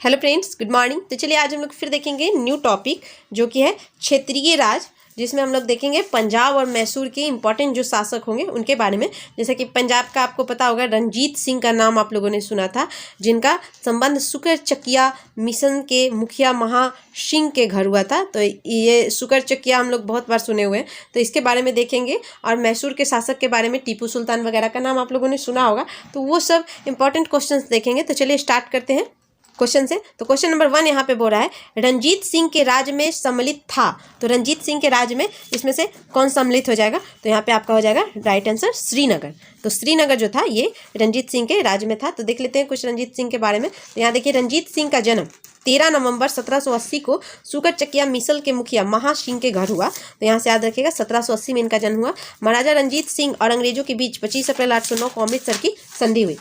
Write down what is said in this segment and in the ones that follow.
Hello friends, good morning. तो चलिए आज हम लोग फिर देखेंगे न्यू टॉपिक जो कि है क्षेत्रीय राज, जिसमें हम लोग देखेंगे पंजाब और मैसूर के इंपॉर्टेंट जो शासक होंगे उनके बारे में। जैसे कि पंजाब का आपको पता होगा रणजीत सिंह का नाम आप लोगों ने सुना था, जिनका संबंध सुकरचकिया मिशन के मुखिया महा सिंह के घर हुआ था। तो ये सुकरचकिया हम लोग बहुत बार सुने हुए हैं, तो इसके बारे में देखेंगे। और मैसूर के शासक के बारे में टीपू सुल्तान वगैरह का नाम आप लोगों ने सुना होगा, तो वो सब इंपॉर्टेंट क्वेश्चन देखेंगे। तो चलिए स्टार्ट करते हैं क्वेश्चन से। तो क्वेश्चन नंबर 1 यहाँ पे बोल रहा है रंजीत सिंह के राज में सम्मिलित था। तो रंजीत सिंह के राज में इसमें से कौन सम्मिलित हो जाएगा? तो यहाँ पे आपका हो जाएगा राइट आंसर श्रीनगर। तो श्रीनगर जो था ये रंजीत सिंह के राज में था। तो देख लेते हैं कुछ रंजीत सिंह के बारे में। तो यहाँ देखिए रंजीत सिंह का जन्म 13 नवंबर 1780 को सुकरचकिया मिसल के मुखिया महा सिंह के घर हुआ। तो यहाँ से याद रखिएगा 1780 में इनका जन्म हुआ। महाराजा रंजीत सिंह और अंग्रेजों के बीच 25 अप्रैल 809 को अमृतसर की संधि हुई।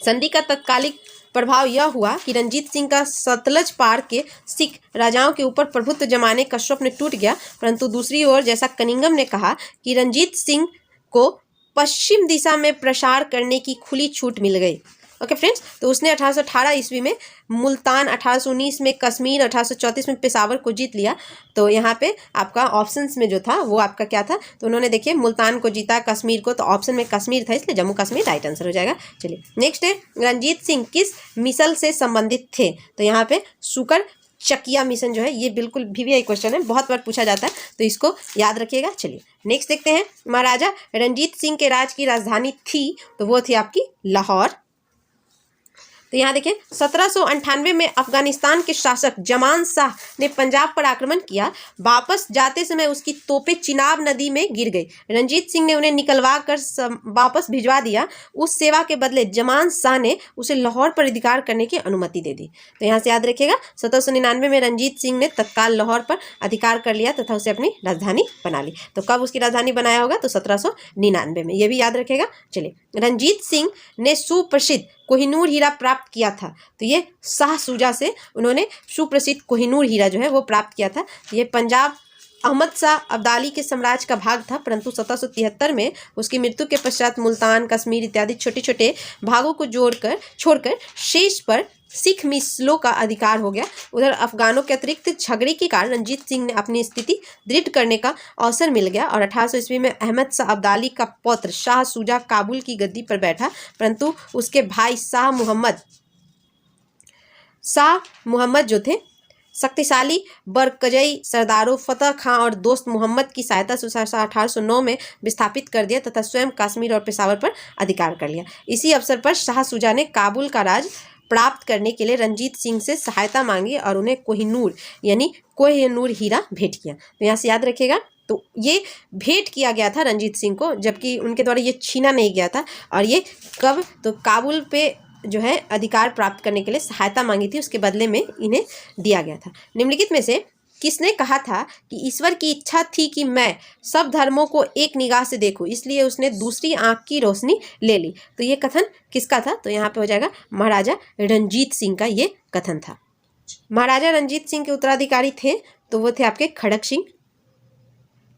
संधि का तत्कालिक प्रभाव यह हुआ कि रंजीत सिंह का सतलज पार के सिख राजाओं के ऊपर प्रभुत्व जमाने का स्वप्न टूट गया। परंतु दूसरी ओर जैसा कनिंघम ने कहा कि रंजीत सिंह को पश्चिम दिशा में प्रसार करने की खुली छूट मिल गई। ओके फ्रेंड्स, तो उसने 1818 ईस्वी में मुल्तान, 1819 में कश्मीर, 1834 में पेशावर को जीत लिया। तो यहाँ पे आपका ऑप्शंस में जो था वो आपका क्या था? तो उन्होंने देखिए मुल्तान को जीता, कश्मीर को, तो ऑप्शन में कश्मीर था, इसलिए जम्मू कश्मीर राइट आंसर हो जाएगा। चलिए नेक्स्ट है रंजीत सिंह किस मिसल से संबंधित थे? तो यहाँ पे सुकरचकिया मिशन जो है ये बिल्कुल VVI क्वेश्चन है, बहुत बार पूछा जाता है, तो इसको याद रखिएगा। चलिए नेक्स्ट देखते हैं। महाराजा रंजीत सिंह के राज की राजधानी थी, तो वो थी आपकी लाहौर। तो यहाँ देखिए 1798 में अफगानिस्तान के शासक जमान शाह ने पंजाब पर आक्रमण किया। वापस जाते समय उसकी तोपें चिनाब नदी में गिर गई। रंजीत सिंह ने उन्हें निकलवा कर वापस भिजवा दिया। उस सेवा के बदले जमान शाह ने उसे लाहौर पर अधिकार करने की अनुमति दे दी। तो यहाँ से याद रखिएगा 1799 में रंजीत सिंह ने तत्काल लाहौर पर अधिकार कर लिया तथा उसे अपनी राजधानी बना ली। तो कब उसकी राजधानी बनाया होगा? तो 1799 में, ये भी याद रखिएगा। चलिए रंजीत सिंह ने सुप्रसिद्ध कोहिनूर हीरा प्राप्त किया था। तो ये शाह शुजा से उन्होंने सुप्रसिद्ध कोहिनूर हीरा जो है वो प्राप्त किया था। ये पंजाब अहमद शाह अब्दाली के साम्राज्य का भाग था, परंतु 1773 में उसकी मृत्यु के पश्चात मुल्तान, कश्मीर इत्यादि छोटे छोटे भागों को छोड़कर शेष पर सिख मिसलों का अधिकार हो गया। उधर अफगानों के अतिरिक्त झगड़े के कारण रंजीत सिंह ने अपनी स्थिति दृढ़ करने का अवसर मिल गया और 1800 ईस्वी में अहमद शाह अब्दाली का पौत्र शाह शुजा काबुल की गद्दी पर बैठा। परंतु उसके भाई शाह मुहम्मद जो थे शक्तिशाली बरकजई सरदारों फतेह खां और दोस्त मोहम्मद की सहायता से 1809 में विस्थापित कर दिया तथा स्वयं कश्मीर और पेशावर पर अधिकार कर लिया। इसी अवसर पर शाह शुजा ने काबुल का राज प्राप्त करने के लिए रंजीत सिंह से सहायता मांगी और उन्हें कोहिनूर हीरा भेंट किया। तो यहाँ से याद रखिएगा, तो ये भेंट किया गया था रंजीत सिंह को, जबकि उनके द्वारा ये छीना नहीं गया था। और ये कब? तो काबुल पे जो है अधिकार प्राप्त करने के लिए सहायता मांगी थी, उसके बदले में इन्हें दिया गया था। निम्नलिखित में से किसने कहा था कि ईश्वर की इच्छा थी कि मैं सब धर्मों को एक निगाह से देखूं, इसलिए उसने दूसरी आंख की रोशनी ले ली? तो ये कथन किसका था? तो यहाँ पे हो जाएगा महाराजा रंजीत सिंह का ये कथन था। महाराजा रंजीत सिंह के उत्तराधिकारी थे, तो वो थे आपके खड़क सिंह।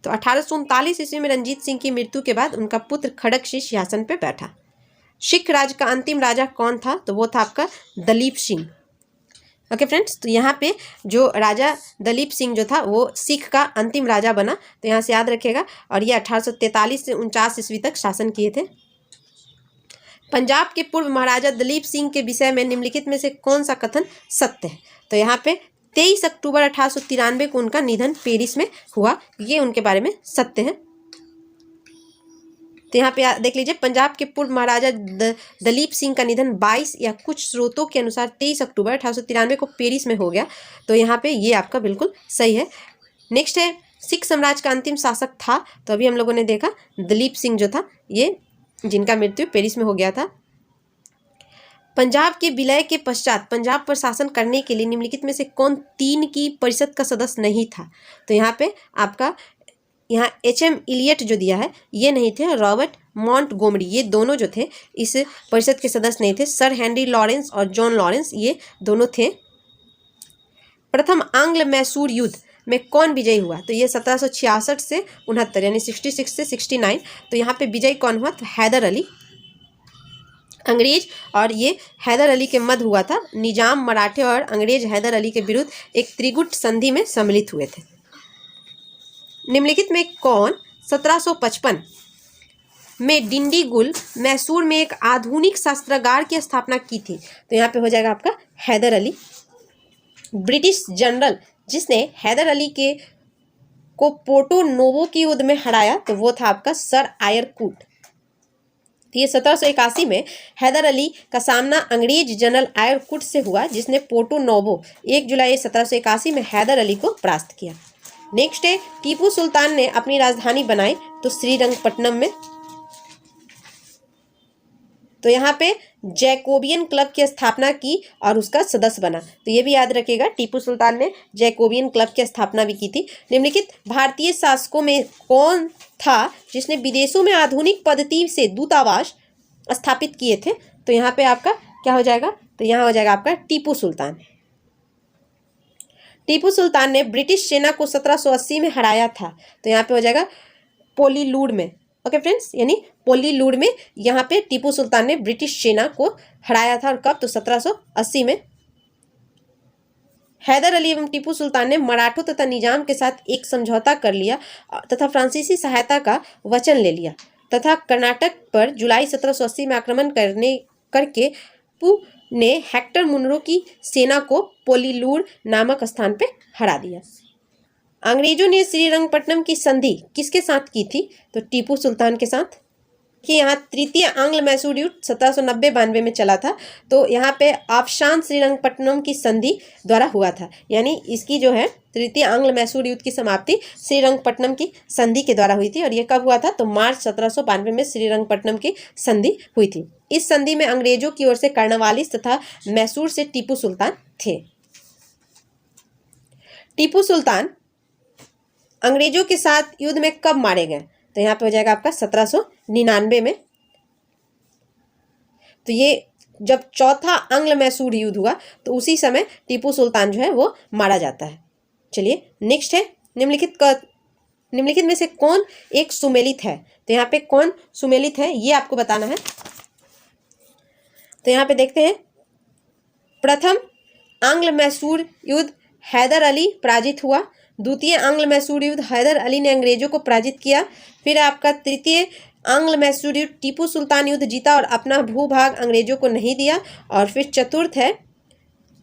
तो 1839 ईस्वी में रंजीत सिंह की मृत्यु के बाद उनका पुत्र खड़क सिंह सिंहासन पर बैठा। सिख राज का अंतिम राजा कौन था? तो वो था आपका दलीप सिंह। ओके फ्रेंड्स, तो यहाँ पे जो राजा दलीप सिंह जो था वो सिख का अंतिम राजा बना। तो यहाँ से याद रखिएगा। और ये 1843 से 49 ईस्वी तक शासन किए थे। पंजाब के पूर्व महाराजा दलीप सिंह के विषय में निम्नलिखित में से कौन सा कथन सत्य है? तो यहाँ पे 23 अक्टूबर 1893 को उनका निधन पेरिस में हुआ, ये उनके बारे में सत्य है। तो यहाँ पे देख लीजिए पंजाब के पूर्व महाराजा दलीप सिंह का निधन 22 या कुछ स्रोतों के अनुसार 23 अक्टूबर 1893 को पेरिस में हो गया। तो यहाँ पे ये आपका बिल्कुल सही है। नेक्स्ट है सिख साम्राज्य का अंतिम शासक था, तो अभी हम लोगों ने देखा दलीप सिंह जो था ये, जिनका मृत्यु पेरिस में हो गया था। पंजाब के विलय के पश्चात पंजाब पर शासन करने के लिए निम्नलिखित में से कौन 3 की परिषद का सदस्य नहीं था? तो यहाँ पे आपका HM इलियट जो दिया है ये नहीं थे। रॉबर्ट मॉन्टगोमरी ये दोनों जो थे इस परिषद के सदस्य नहीं थे। सर हेनरी लॉरेंस और जॉन लॉरेंस ये दोनों थे। प्रथम आंग्ल मैसूर युद्ध में कौन विजयी हुआ? तो ये 1766 से 69 यानी 66 से 69। तो यहाँ पे विजयी कौन हुआ? तो हैदर अली। अंग्रेज और ये हैदर अली के मध्य हुआ था। निजाम मराठे और अंग्रेज हैदर अली के विरुद्ध एक त्रिगुट संधि में सम्मिलित हुए थे। निम्नलिखित में कौन 1755 में डिंडीगुल मैसूर में एक आधुनिक शस्त्रागार की स्थापना की थी? तो यहाँ पे हो जाएगा आपका हैदर अली। ब्रिटिश जनरल जिसने हैदर अली के को पोर्टो नोवो की युद्ध में हराया तो वो था आपका सर आयरकूट। तो ये 1781 में हैदर अली का सामना अंग्रेज जनरल आयरकूट से हुआ, जिसने पोर्टो नोवो 1 जुलाई 1781 में हैदर अली को परास्त किया। नेक्स्ट है टीपू सुल्तान ने अपनी राजधानी बनाई तो श्रीरंगपट्टनम में। तो यहाँ पे जैकोबियन क्लब की स्थापना की और उसका सदस्य बना। तो ये भी याद रखिएगा, टीपू सुल्तान ने जैकोबियन क्लब की स्थापना भी की थी। निम्नलिखित भारतीय शासकों में कौन था जिसने विदेशों में आधुनिक पद्धति से दूतावास स्थापित किए थे? तो यहाँ पे आपका क्या हो जाएगा? तो यहाँ हो जाएगा आपका टीपू सुल्तान। टीपू सुल्तान ने ब्रिटिश सेना को 1780 में हराया था। तो यहाँ पे हो जाएगा पोलीलूर में। ओके फ्रेंड्स, यानी पोलीलूर में यहाँ पे टीपू सुल्तान ने ब्रिटिश सेना को हराया था। और कब? तो 1780 में। हैदर अली एवं टीपू सुल्तान ने मराठों तथा निजाम के साथ एक समझौता कर लिया तथा फ्रांसीसी सहायता का वचन ले लिया तथा कर्नाटक पर जुलाई 1780 में आक्रमण करके टीपू ने हेक्टर मुनरो की सेना को पोलीलूर नामक स्थान पे हरा दिया। अंग्रेजों ने श्रीरंगपट्टनम की संधि किसके साथ की थी? तो टीपू सुल्तान के साथ। कि यहाँ तृतीय आंग्ल मैसूर युद्ध 1790-92 में चला था। तो यहाँ पे आफशान श्रीरंगपट्टनम की संधि द्वारा हुआ था, यानी इसकी जो है तृतीय आंग्ल मैसूर युद्ध की समाप्ति श्रीरंगपट्टनम की संधि के द्वारा हुई थी। और ये कब हुआ था? तो मार्च 1792 में श्रीरंगपट्टनम की संधि हुई थी। इस संधि में अंग्रेजों की ओर से कर्नवालिस तथा मैसूर से टीपू सुल्तान थे। टीपू सुल्तान अंग्रेजों के साथ युद्ध में कब मारे गए? तो यहाँ पे हो जाएगा आपका 1799 में। तो ये जब चौथा आंग्ल मैसूर युद्ध हुआ तो उसी समय टीपू सुल्तान जो है वो मारा जाता है। चलिए नेक्स्ट है निम्नलिखित में से कौन एक सुमेलित है? तो यहाँ पे कौन सुमेलित है ये आपको बताना है। तो यहाँ पे देखते हैं, प्रथम आंग्ल मैसूर युद्ध हैदर अली पराजित हुआ। द्वितीय आंग्ल मैसूर युद्ध हैदर अली ने अंग्रेजों को पराजित किया। फिर आपका तृतीय आंग्ल मैसूर युद्ध टीपू सुल्तान युद्ध जीता और अपना भूभाग अंग्रेजों को नहीं दिया। और फिर चतुर्थ है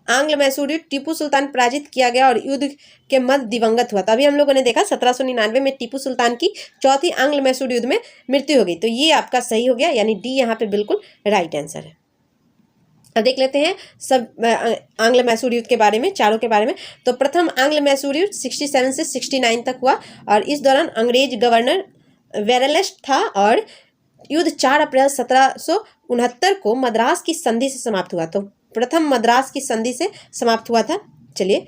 आंग्ल मैसूर युद्ध टीपू सुल्तान पराजित किया गया और युद्ध के मध्य दिवंगत हुआ। तभी हम लोगों ने देखा 1799 में टीपू सुल्तान की चौथी आंग्ल मैसूर युद्ध में मृत्यु हो गई। तो ये आपका सही हो गया, यानी डी यहाँ पे बिल्कुल राइट आंसर है। अब देख लेते हैं सब आंग्ल मैसूर युद्ध के बारे में, चारों के बारे में। तो प्रथम आंग्ल मैसूर युद्ध 67 से 69 तक हुआ और इस दौरान अंग्रेज गवर्नर वेरेलेस्ट था और युद्ध 4 अप्रैल 1769 को मद्रास की संधि से समाप्त हुआ। तो प्रथम मद्रास की संधि से समाप्त हुआ था। चलिए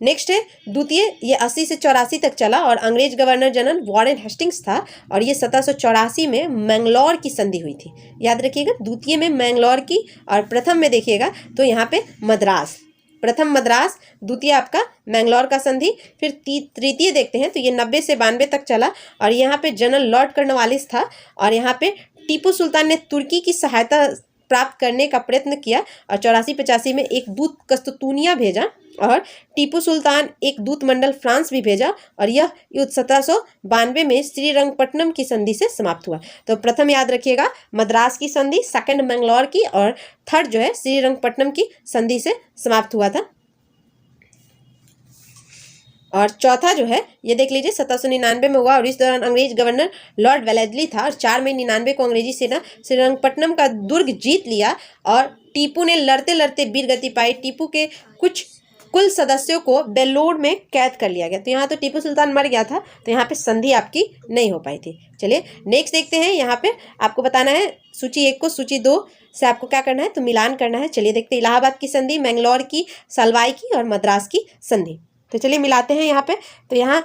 नेक्स्ट है द्वितीय, ये 80 से 84 तक चला और अंग्रेज गवर्नर जनरल वॉरेन हेस्टिंग्स था और ये 1784 में मैंगलोर की संधि हुई थी। याद रखिएगा, द्वितीय में मैंगलोर की और प्रथम में देखिएगा तो यहाँ पे मद्रास। प्रथम मद्रास, द्वितीय आपका मैंगलोर का संधि। फिर तृतीय देखते हैं तो ये 90 से 92 तक चला और यहाँ पे जनरल लॉर्ड कर्नवालिस था और यहाँ पे टीपू सुल्तान ने तुर्की की सहायता प्राप्त करने का प्रयत्न किया और 84-85 में एक दूत कस्तूनिया भेजा और टीपू सुल्तान एक दूत मंडल फ्रांस भी भेजा और यह युद्ध 1792 में श्रीरंगपट्टनम की संधि से समाप्त हुआ। तो प्रथम याद रखिएगा मद्रास की संधि, सेकंड मैंगलोर की और थर्ड जो है श्रीरंगपट्टनम की संधि से समाप्त हुआ था। और चौथा जो है ये देख लीजिए 1799 में हुआ और इस दौरान अंग्रेज गवर्नर लॉर्ड वेलेस्ली था और 4 मई 99 को अंग्रेजी सेना श्रीरंगपट्टनम का दुर्ग जीत लिया और टीपू ने लड़ते लड़ते वीरगति पाई। टीपू के कुल सदस्यों को बेलोर में कैद कर लिया गया। तो यहाँ तो टीपू सुल्तान मर गया था, तो यहाँ पे संधि आपकी नहीं हो पाई थी। चलिए नेक्स्ट देखते हैं, यहाँ पे आपको बताना है सूची 1 को सूची 2 से आपको क्या करना है तो मिलान करना है। चलिए देखते हैं, इलाहाबाद की संधि, मैंगलोर की, सलवाई की और मद्रास की संधि। तो चलिए मिलाते हैं यहाँ पे। तो यहाँ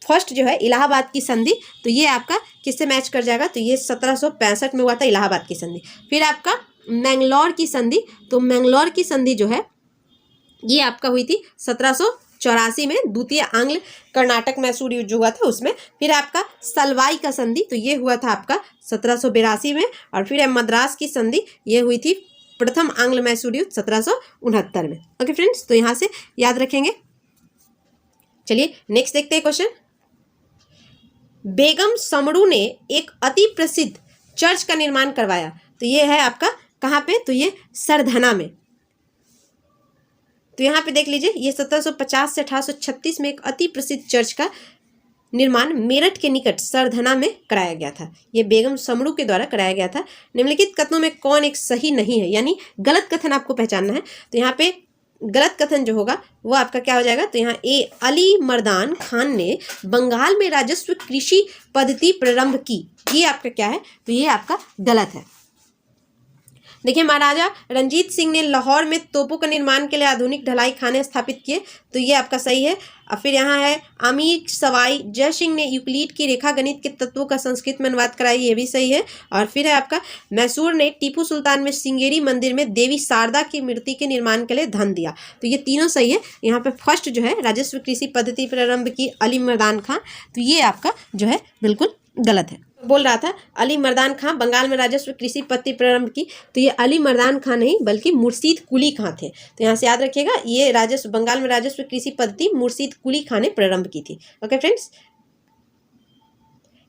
फर्स्ट जो है इलाहाबाद की संधि, तो ये आपका किससे मैच कर जाएगा? तो ये 1765 में हुआ था इलाहाबाद की संधि। फिर आपका मैंगलोर की संधि, तो मैंगलोर की संधि जो है ये आपका हुई थी 1764 1784 में द्वितीय आंग्ल कर्नाटक मैसूर युद्ध जो हुआ था उसमें। फिर आपका सलवाई का संधि, तो ये हुआ था आपका 1782 में। और फिर मद्रास की संधि, ये हुई थी प्रथम आंग्ल मैसूर युद्ध 1769 में। ओके फ्रेंड्स, तो यहाँ से याद रखेंगे। चलिए नेक्स्ट देखते हैं क्वेश्चन। बेगम समरू ने एक अति प्रसिद्ध चर्च का निर्माण करवाया, तो ये है आपका कहाँ पे, तो ये सरधना में। तो यहाँ पे देख लीजिए, ये 1750 से 1836 में एक अति प्रसिद्ध चर्च का निर्माण मेरठ के निकट सरधना में कराया गया था। ये बेगम समरू के द्वारा कराया गया था। निम्नलिखित कथनों में कौन एक सही नहीं है, यानी गलत कथन आपको पहचानना है। तो यहाँ पे गलत कथन जो होगा वो आपका क्या हो जाएगा, तो यहाँ ए, अली मर्दान खान ने बंगाल में राजस्व कृषि पद्धति प्रारंभ की, ये आपका क्या है, तो ये आपका गलत है। देखिए, महाराजा रंजीत सिंह ने लाहौर में तोपों का निर्माण के लिए आधुनिक ढलाई खाने स्थापित किए, तो ये आपका सही है। और फिर यहाँ है अमीर सवाई जय सिंह ने यूक्लिड की रेखा गणित के तत्वों का संस्कृत में अनुवाद कराई, ये भी सही है। और फिर है आपका मैसूर ने टीपू सुल्तान में सिंगेरी मंदिर में देवी शारदा की मूर्ति के निर्माण के लिए धन दिया, तो ये तीनों सही है। यहाँ पे फर्स्ट जो है राजस्व कृषि पद्धति प्रारंभ की अली मर्दान खान, तो ये आपका जो है बिल्कुल गलत है। बोल रहा था अली मर्दान खां बंगाल में राजस्व कृषि पद्धति प्रारंभ की, तो ये अली मर्दान खां नहीं बल्कि मुर्शीद कुली खां थे। तो यहाँ से याद रखिएगा, ये राजस्व बंगाल में राजस्व कृषि पद्धति मुर्शीद कुली खां ने प्रारंभ की थी। ओके फ्रेंड्स,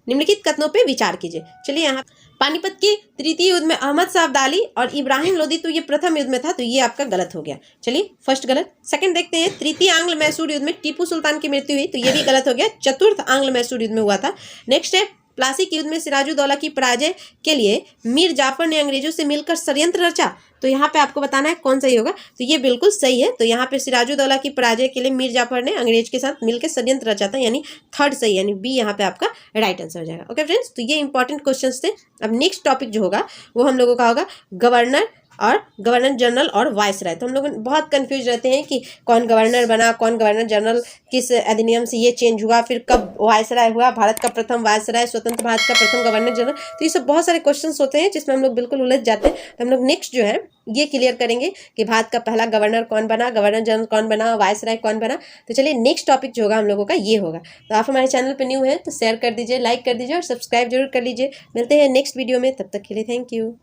निम्नलिखित कथनों पे विचार कीजिए। चलिए, यहाँ पानीपत के तृतीय युद्ध में अहमद शाह अब्दाली और इब्राहिम लोदी, तो ये प्रथम युद्ध में था, तो ये आपका गलत हो गया। चलिए फर्स्ट गलत। सेकंड देखते हैं, तृतीय आंग्ल मैसूर युद्ध में टीपू सुल्तान की मृत्यु हुई, तो ये भी गलत हो गया, चतुर्थ आंग्ल मैसूर युद्ध में हुआ था। नेक्स्ट है, प्लासी के युद्ध में सिराजुद्दौला की पराजय के लिए मीर जाफर ने अंग्रेजों से मिलकर षड्यंत्र रचा, तो यहाँ पे आपको बताना है कौन सही होगा, तो ये बिल्कुल सही है। तो यहाँ पे सिराजुद्दौला की पराजय के लिए मीर जाफर ने अंग्रेज के साथ मिलकर षड्यंत्र रचा था, यानी थर्ड सही, यानी बी यहाँ पे आपका राइट आंसर हो जाएगा। ओके फ्रेंड्स, तो ये इंपॉर्टेंट क्वेश्चंस थे। अब नेक्स्ट टॉपिक जो होगा वो हम लोगों का होगा गवर्नर और गवर्नर जनरल और वायसराय। तो हम लोग बहुत कंफ्यूज रहते हैं कि कौन गवर्नर बना, कौन गवर्नर जनरल, किस अधिनियम से ये चेंज हुआ, फिर कब वायसराय हुआ, भारत का प्रथम वायसराय, स्वतंत्र भारत का प्रथम गवर्नर जनरल। तो ये सब बहुत सारे क्वेश्चंस होते हैं जिसमें हम लोग बिल्कुल उलझ जाते हैं। तो हम लोग नेक्स्ट जो है ये क्लियर करेंगे कि भारत का पहला गवर्नर कौन बना, गवर्नर जनरल कौन बना, वायसराय कौन बना। तो चलिए नेक्स्ट टॉपिक जो होगा हम लोगों का ये होगा। तो आप हमारे चैनल पर न्यू है तो शेयर कर दीजिए, लाइक कर दीजिए और सब्सक्राइब जरूर कर लीजिए। मिलते हैं नेक्स्ट वीडियो में, तब तक के लिए थैंक यू।